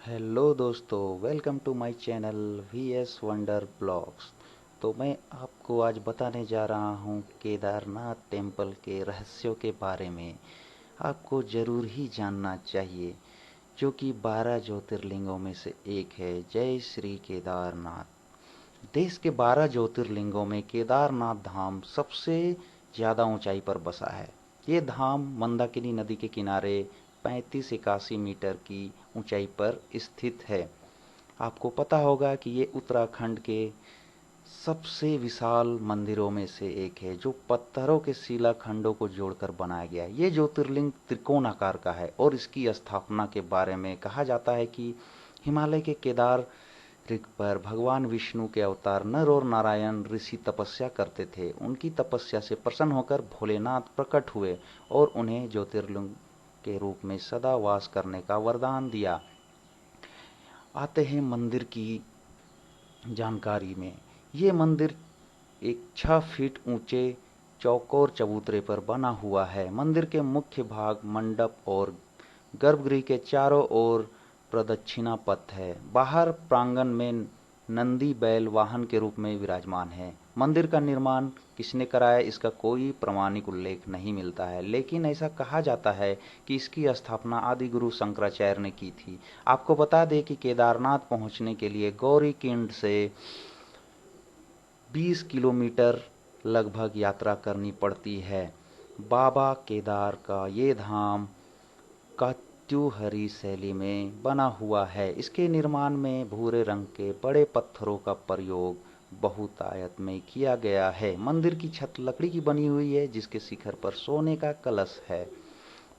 Hello दोस्तों, welcome to my channel VS wonder blogs. तो मैं आपको आज बताने जा रहा हूँ केदारनाथ टेम्पल के रहस्यों के बारे में। आपको ज़रूर ही जानना चाहिए, जो कि 12 ज्योतिर्लिंगों में से एक है। जय श्री केदारनाथ। देश के 12 ज्योतिर्लिंगों में केदारनाथ धाम सबसे ज़्यादा ऊंचाई पर बसा है। ये धाम मंदाकिनी नदी के किनारे 35-81 मीटर की ऊंचाई पर स्थित है। आपको पता होगा कि ये उत्तराखंड के सबसे विशाल मंदिरों में से एक है, जो पत्थरों के शिलाखंडों को जोड़कर बनाया गया है। ये ज्योतिर्लिंग त्रिकोण आकार का है और इसकी स्थापना के बारे में कहा जाता है कि हिमालय के केदार ऋग पर भगवान विष्णु के अवतार नर और नारायण ऋषि तपस्या करते थे। उनकी तपस्या से प्रसन्न होकर भोलेनाथ प्रकट हुए और उन्हें ज्योतिर्लिंग के रूप में सदा वास करने का वरदान दिया। आते हैं मंदिर की जानकारी में। ये मंदिर एक 6 फीट ऊंचे चौकोर चबूतरे पर बना हुआ है। मंदिर के मुख्य भाग मंडप और गर्भगृह के चारों ओर प्रदक्षिणा पथ है। बाहर प्रांगण में नंदी बैल वाहन के रूप में विराजमान है। मंदिर का निर्माण किसने कराया, इसका कोई प्रमाणिक उल्लेख नहीं मिलता है, लेकिन ऐसा कहा जाता है कि इसकी स्थापना आदि गुरु शंकराचार्य ने की थी। आपको बता दें कि केदारनाथ पहुंचने के लिए गौरीकुंड से 20 किलोमीटर लगभग यात्रा करनी पड़ती है। बाबा केदार का ये धाम कात्यूहरी शैली में बना हुआ है। इसके निर्माण में भूरे रंग के बड़े पत्थरों का प्रयोग बहुतायत में किया गया है। मंदिर की छत लकड़ी की बनी हुई है, जिसके शिखर पर सोने का कलश है।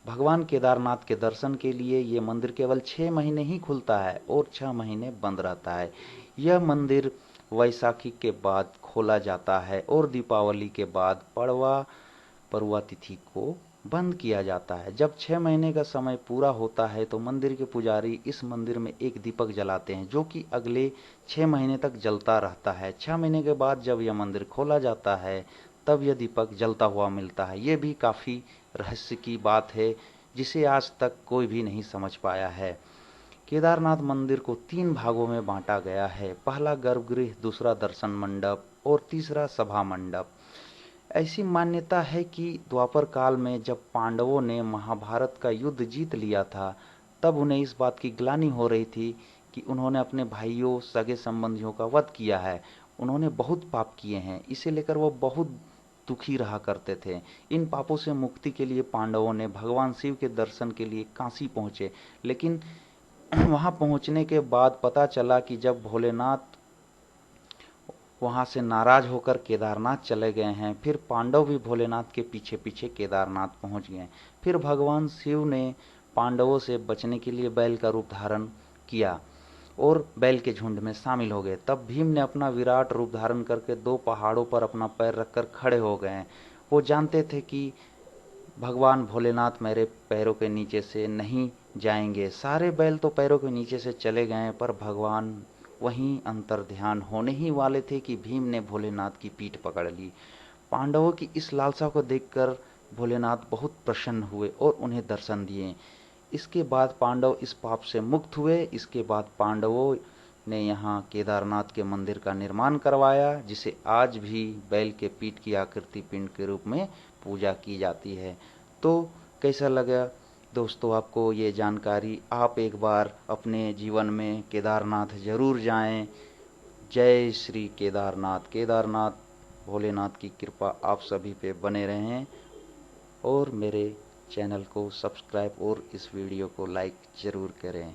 भगवान केदारनाथ के दर्शन के लिए ये मंदिर केवल 6 महीने ही खुलता है और 6 महीने बंद रहता है। यह मंदिर वैसाखी के बाद खोला जाता है और दीपावली के बाद पड़वा तिथि को बंद किया जाता है। जब 6 महीने का समय पूरा होता है तो मंदिर के पुजारी इस मंदिर में एक दीपक जलाते हैं, जो कि अगले 6 महीने तक जलता रहता है। 6 महीने के बाद जब यह मंदिर खोला जाता है, तब यह दीपक जलता हुआ मिलता है। ये भी काफी रहस्य की बात है, जिसे आज तक कोई भी नहीं समझ पाया है। केदारनाथ मंदिर को 3 भागों में बांटा गया है। पहला गर्भगृह, दूसरा दर्शन मंडप और तीसरा सभा मंडप। ऐसी मान्यता है कि द्वापर काल में जब पांडवों ने महाभारत का युद्ध जीत लिया था, तब उन्हें इस बात की ग्लानि हो रही थी कि उन्होंने अपने भाइयों सगे संबंधियों का वध किया है। उन्होंने बहुत पाप किए हैं, इसे लेकर वो बहुत दुखी रहा करते थे। इन पापों से मुक्ति के लिए पांडवों ने भगवान शिव के दर्शन के लिए काशी पहुंचे, लेकिन वहां पहुंचने के बाद पता चला कि जब भोलेनाथ वहां से नाराज होकर केदारनाथ चले गए हैं, फिर पांडव भी भोलेनाथ के पीछे पीछे केदारनाथ पहुंच गए। फिर भगवान शिव ने पांडवों से बचने के लिए बैल का रूप धारण किया और बैल के झुंड में शामिल हो गए। तब भीम ने अपना विराट रूप धारण करके 2 पहाड़ों पर अपना पैर रखकर खड़े हो गए। वो जानते थे कि भगवान भोलेनाथ मेरे पैरों के नीचे से नहीं जाएंगे। सारे बैल तो पैरों के नीचे से चले गए, पर भगवान वहीं अंतर ध्यान होने ही वाले थे कि भीम ने भोलेनाथ की पीठ पकड़ ली। पांडवों की इस लालसा को देखकर भोलेनाथ बहुत प्रसन्न हुए और उन्हें दर्शन दिए। इसके बाद पांडव इस पाप से मुक्त हुए। इसके बाद पांडवों ने यहाँ केदारनाथ के मंदिर का निर्माण करवाया, जिसे आज भी बैल के पीठ की आकृति पिंड के रूप में पूजा की जाती है। तो कैसा लगा दोस्तों आपको ये जानकारी? आप एक बार अपने जीवन में केदारनाथ जरूर जाएं। जय श्री केदारनाथ। केदारनाथ भोलेनाथ की कृपा आप सभी पे बने रहें और मेरे चैनल को सब्सक्राइब और इस वीडियो को लाइक जरूर करें।